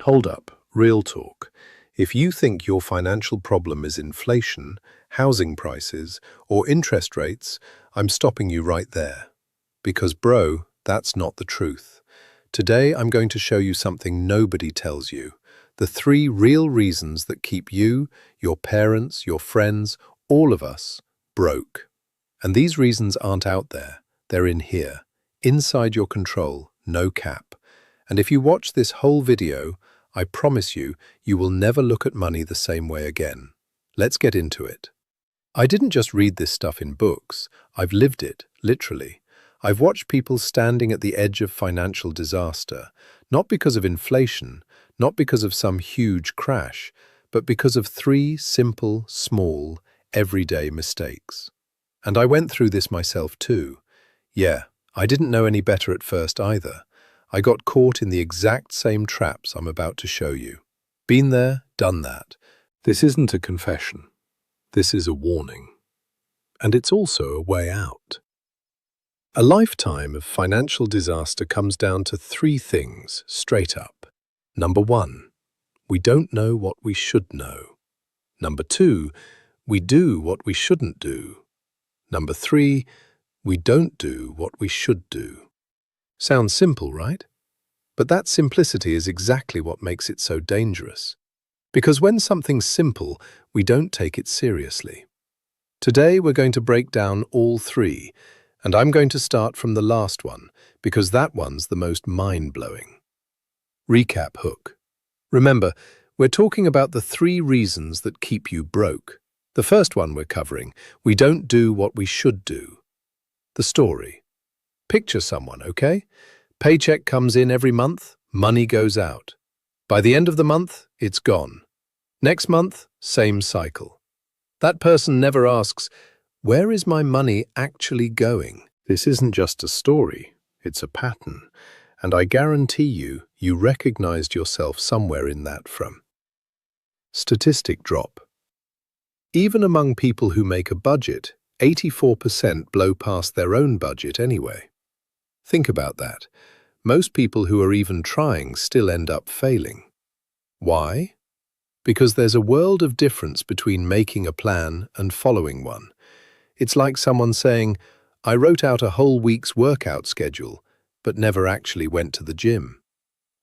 Hold up, real talk. If you think your financial problem is inflation, housing prices, or interest rates, I'm stopping you right there. Because bro, that's not the truth. Today I'm going to show you something nobody tells you. The 3 real reasons that keep you, your parents, your friends, all of us, broke. And these reasons aren't out there. They're in here. Inside your control, no cap. And if you watch this whole video, I promise you, you will never look at money the same way again. Let's get into it. I didn't just read this stuff in books. I've lived it, literally. I've watched people standing at the edge of financial disaster, not because of inflation, not because of some huge crash, but because of 3 simple, small, everyday mistakes. And I went through this myself too. Yeah, I didn't know any better at first either. I got caught in the exact same traps I'm about to show you. Been there, done that. This isn't a confession. This is a warning. And it's also a way out. A lifetime of financial disaster comes down to 3 things, straight up. Number 1, we don't know what we should know. Number 2, we do what we shouldn't do. Number 3, we don't do what we should do. Sounds simple, right? But that simplicity is exactly what makes it so dangerous. Because when something's simple, we don't take it seriously. Today we're going to break down all 3, and I'm going to start from the last one, because that one's the most mind-blowing. Recap hook. Remember, we're talking about the 3 reasons that keep you broke. The first one we're covering, we don't do what we should do. The story. Picture someone, okay? Paycheck comes in every month, money goes out. By the end of the month, it's gone. Next month, same cycle. That person never asks, where is my money actually going? This isn't just a story, it's a pattern. And I guarantee you recognized yourself somewhere in that from. Statistic drop. Even among people who make a budget, 84% blow past their own budget anyway. Think about that. Most people who are even trying still end up failing. Why? Because there's a world of difference between making a plan and following one. It's like someone saying, I wrote out a whole week's workout schedule, but never actually went to the gym.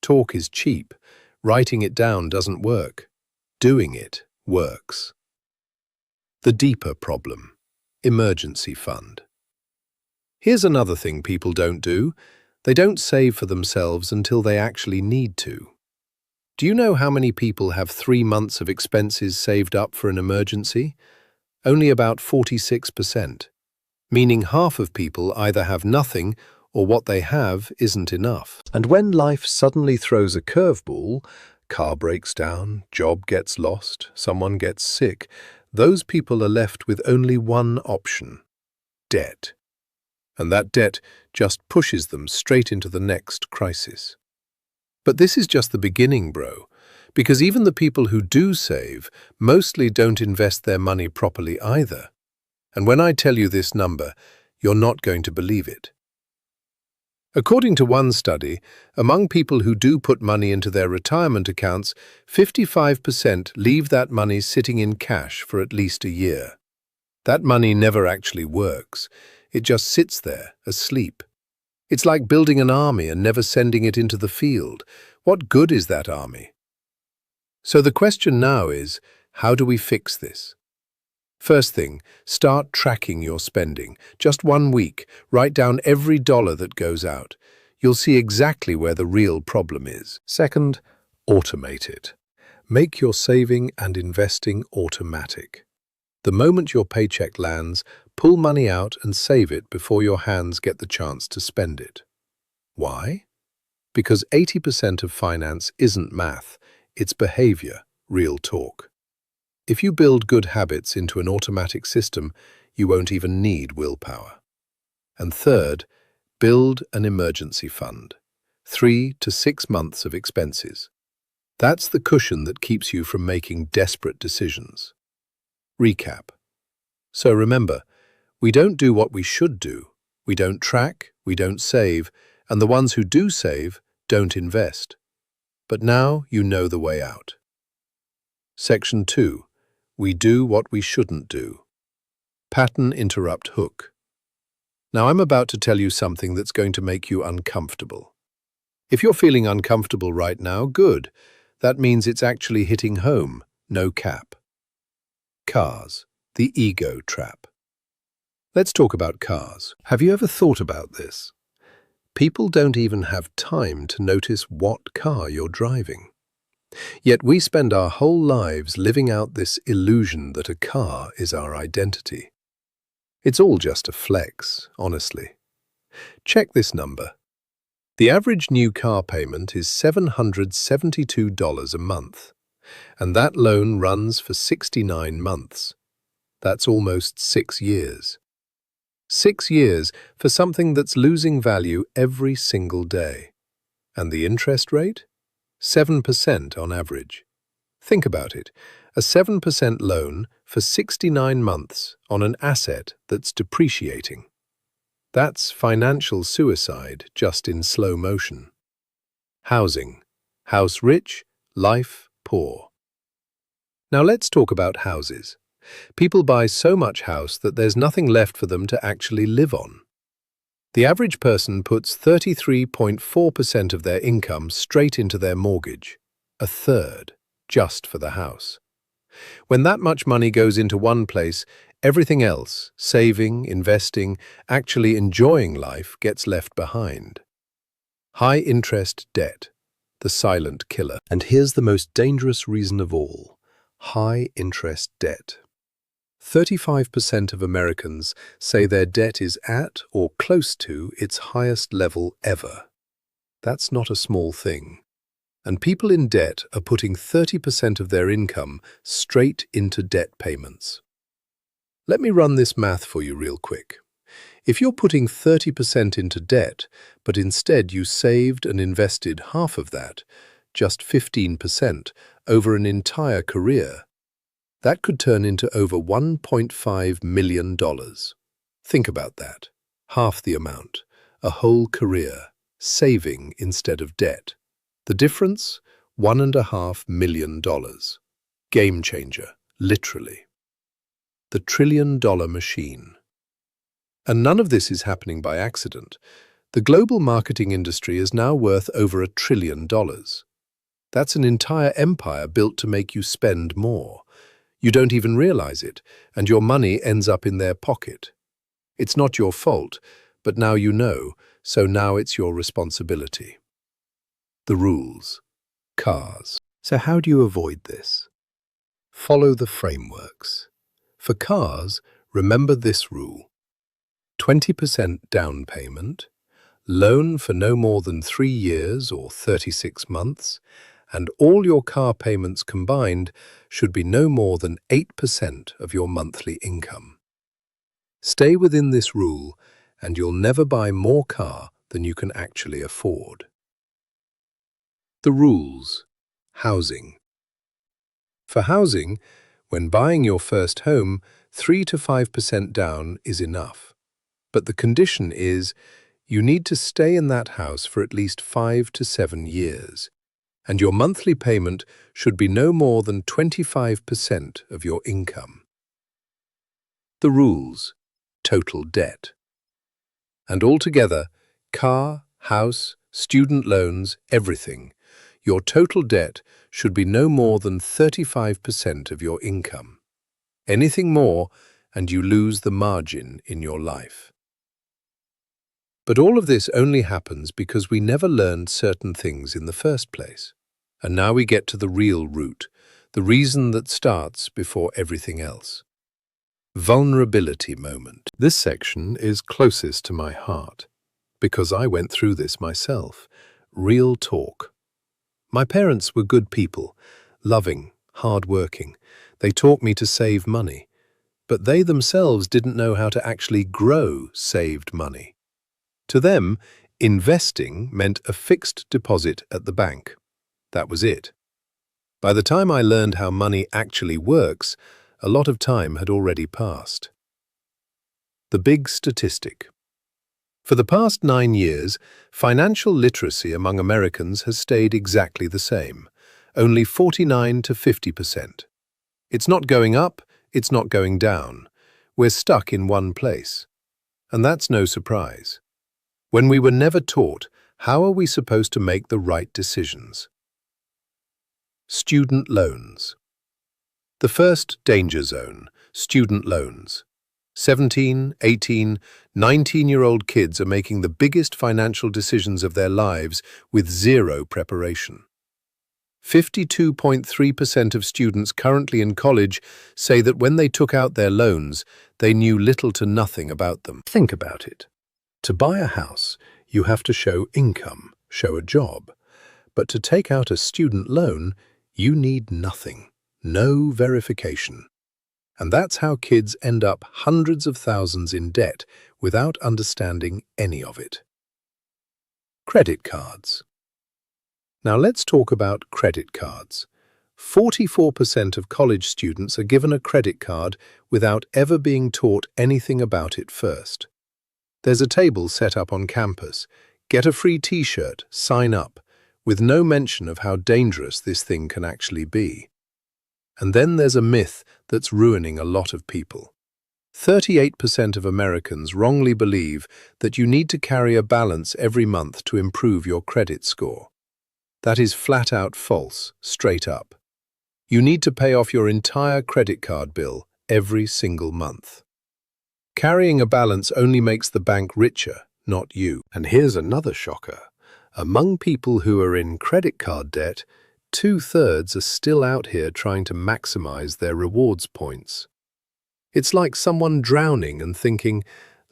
Talk is cheap. Writing it down doesn't work. Doing it works. The deeper problem. Emergency fund. Here's another thing people don't do. They don't save for themselves until they actually need to. Do you know how many people have 3 months of expenses saved up for an emergency? Only about 46%, meaning half of people either have nothing or what they have isn't enough. And when life suddenly throws a curveball, car breaks down, job gets lost, someone gets sick, those people are left with only one option: debt. And that debt just pushes them straight into the next crisis. But this is just the beginning, bro, because even the people who do save mostly don't invest their money properly either. And when I tell you this number, you're not going to believe it. According to one study, among people who do put money into their retirement accounts, 55% leave that money sitting in cash for at least a year. That money never actually works. It just sits there, asleep. It's like building an army and never sending it into the field. What good is that army? So the question now is, how do we fix this? First thing, start tracking your spending. Just 1 week, write down every dollar that goes out. You'll see exactly where the real problem is. Second, automate it. Make your saving and investing automatic. The moment your paycheck lands, pull money out and save it before your hands get the chance to spend it. Why? Because 80% of finance isn't math, it's behavior, real talk. If you build good habits into an automatic system, you won't even need willpower. And third, build an emergency fund. 3 to 6 months of expenses. That's the cushion that keeps you from making desperate decisions. Recap. So remember, we don't do what we should do. We don't track, we don't save, and the ones who do save don't invest. but now you know the way out. Section 2. We do what we shouldn't do. Pattern interrupt hook. Now I'm about to tell you something that's going to make you uncomfortable. If you're feeling uncomfortable right now, good. That means it's actually hitting home, no cap. Cars, the ego trap. Let's talk about cars. Have you ever thought about this? People don't even have time to notice what car you're driving. Yet we spend our whole lives living out this illusion that a car is our identity. It's all just a flex, honestly. Check this number. The average new car payment is $772 a month, and that loan runs for 69 months. That's almost 6 years. 6 years for something that's losing value every single day. And the interest rate? 7% on average. Think about it. A 7% loan for 69 months on an asset that's depreciating. That's financial suicide just in slow motion. Housing. House rich, life poor. Now let's talk about houses. People buy so much house that there's nothing left for them to actually live on. The average person puts 33.4% of their income straight into their mortgage, a third, just for the house. When that much money goes into one place, everything else, saving, investing, actually enjoying life, gets left behind. High-interest debt, the silent killer. And here's the most dangerous reason of all: high-interest debt. 35% of Americans say their debt is at or close to its highest level ever. That's not a small thing. And people in debt are putting 30% of their income straight into debt payments. Let me run this math for you real quick. If you're putting 30% into debt, but instead you saved and invested half of that, just 15%, over an entire career, that could turn into over $1.5 million. Think about that. Half the amount, a whole career, saving instead of debt. The difference? $1.5 million. Game changer, literally. The trillion-dollar machine. And none of this is happening by accident. The global marketing industry is now worth over $1 trillion. That's an entire empire built to make you spend more. You don't even realize it, and your money ends up in their pocket. It's not your fault, but now you know, so now it's your responsibility. The rules. Cars. So how do you avoid this? Follow the frameworks. For cars, remember this rule. 20% down payment, loan for no more than 3 years or 36 months, and all your car payments combined should be no more than 8% of your monthly income. Stay within this rule, and you'll never buy more car than you can actually afford. The rules. Housing. For housing, when buying your first home, 3 to 5% down is enough. But the condition is you need to stay in that house for at least 5 to 7 years, and your monthly payment should be no more than 25% of your income. The rules. Total debt. And altogether, car, house, student loans, everything, your total debt should be no more than 35% of your income. Anything more, and you lose the margin in your life. But all of this only happens because we never learned certain things in the first place. And now we get to the real root, the reason that starts before everything else. Vulnerability moment. This section is closest to my heart, because I went through this myself. Real talk. My parents were good people, loving, hard-working. They taught me to save money, but they themselves didn't know how to actually grow saved money. To them, investing meant a fixed deposit at the bank. That was it. By the time I learned how money actually works, a lot of time had already passed. The big statistic. For the past 9 years, financial literacy among Americans has stayed exactly the same, only 49 to 50%. It's not going up, it's not going down. We're stuck in one place. And that's no surprise. When we were never taught, how are we supposed to make the right decisions? Student loans. The first danger zone, student loans. 17, 18, 19-year-old kids are making the biggest financial decisions of their lives with zero preparation. 52.3% of students currently in college say that when they took out their loans, they knew little to nothing about them. Think about it. To buy a house, you have to show income, show a job. But to take out a student loan, you need nothing, no verification. And that's how kids end up hundreds of thousands in debt without understanding any of it. Credit cards. Now let's talk about credit cards. 44% of college students are given a credit card without ever being taught anything about it first. There's a table set up on campus. Get a free t-shirt, sign up, with no mention of how dangerous this thing can actually be. And then there's a myth that's ruining a lot of people. 38% of Americans wrongly believe that you need to carry a balance every month to improve your credit score. That is flat out false, straight up. You need to pay off your entire credit card bill every single month. Carrying a balance only makes the bank richer, not you. And here's another shocker. Among people who are in credit card debt, 2/3 are still out here trying to maximize their rewards points. It's like someone drowning and thinking,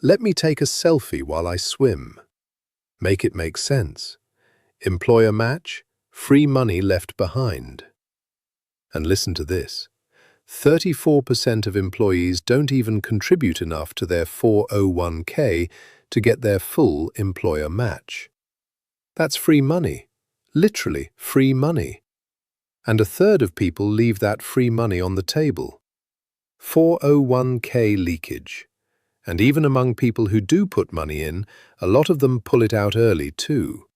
let me take a selfie while I swim. Make it make sense. Employer match, free money left behind. And listen to this. 34% of employees don't even contribute enough to their 401k to get their full employer match. That's free money, literally free money. And 1/3 of people leave that free money on the table. 401k leakage. And even among people who do put money in, a lot of them pull it out early too.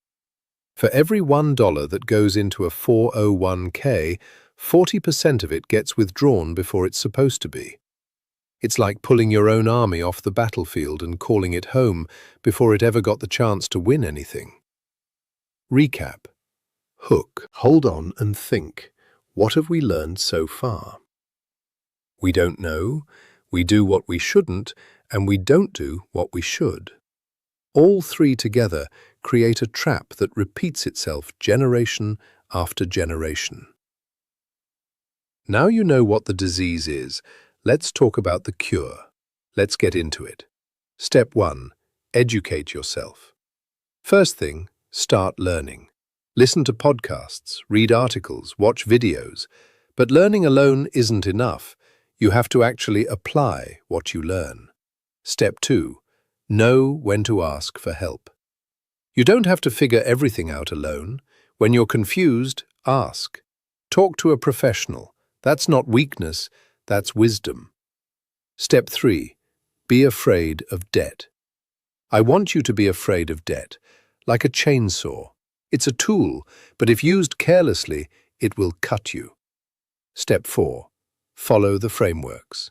For every $1 that goes into a 401k, 40% of it gets withdrawn before it's supposed to be. It's like pulling your own army off the battlefield and calling it home before it ever got the chance to win anything. Recap. Hook. Hold on and think. What have we learned so far? We don't know, we do what we shouldn't, and we don't do what we should. All three together create a trap that repeats itself generation after generation. Now you know what the disease is, let's talk about the cure. Let's get into it. Step 1. Educate yourself. First thing, start learning. Listen to podcasts, read articles, watch videos. But learning alone isn't enough. You have to actually apply what you learn. Step 2. Know when to ask for help. You don't have to figure everything out alone. When you're confused, ask. Talk to a professional. That's not weakness, that's wisdom. Step 3. Be afraid of debt. I want you to be afraid of debt, like a chainsaw. It's a tool, but if used carelessly, it will cut you. Step 4. Follow the frameworks.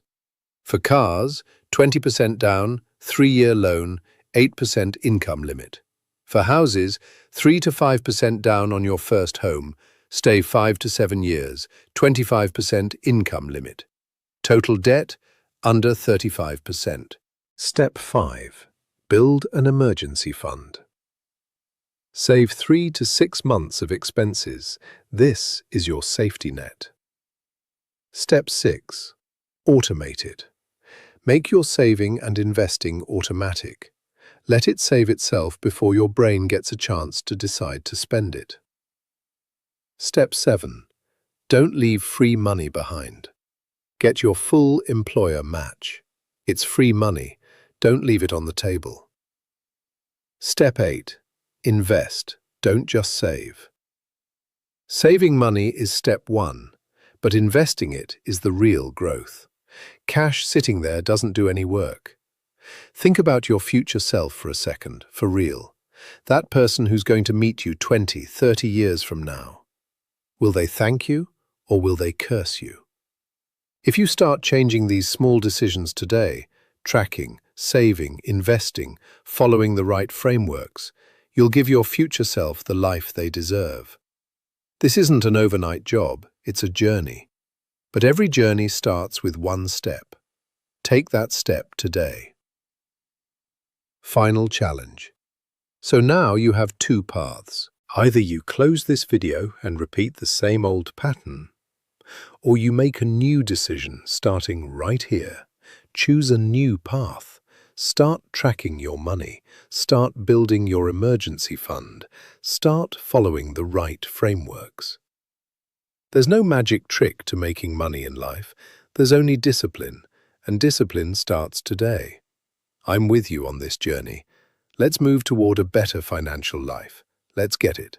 For cars, 20% down, 3-year loan, 8% income limit. For houses, 3 to 5% down on your first home, stay 5 to 7 years, 25% income limit. Total debt, under 35%. Step 5. Build an emergency fund. Save 3 to 6 months of expenses. This is your safety net. Step 6. Automate it. Make your saving and investing automatic. Let it save itself before your brain gets a chance to decide to spend it. Step 7. Don't leave free money behind. Get your full employer match. It's free money. Don't leave it on the table. Step 8. Invest. Don't just save. Saving money is step 1, but investing it is the real growth. Cash sitting there doesn't do any work. Think about your future self for a second, for real. That person who's going to meet you 20, 30 years from now. Will they thank you or will they curse you? If you start changing these small decisions today, tracking, saving, investing, following the right frameworks, you'll give your future self the life they deserve. This isn't an overnight job, it's a journey. But every journey starts with one step. Take that step today. Final challenge. So now you have two paths. Either you close this video and repeat the same old pattern, or you make a new decision starting right here. Choose a new path. Start tracking your money. Start building your emergency fund. Start following the right frameworks. There's no magic trick to making money in life. There's only discipline, and discipline starts today. I'm with you on this journey. Let's move toward a better financial life. Let's get it.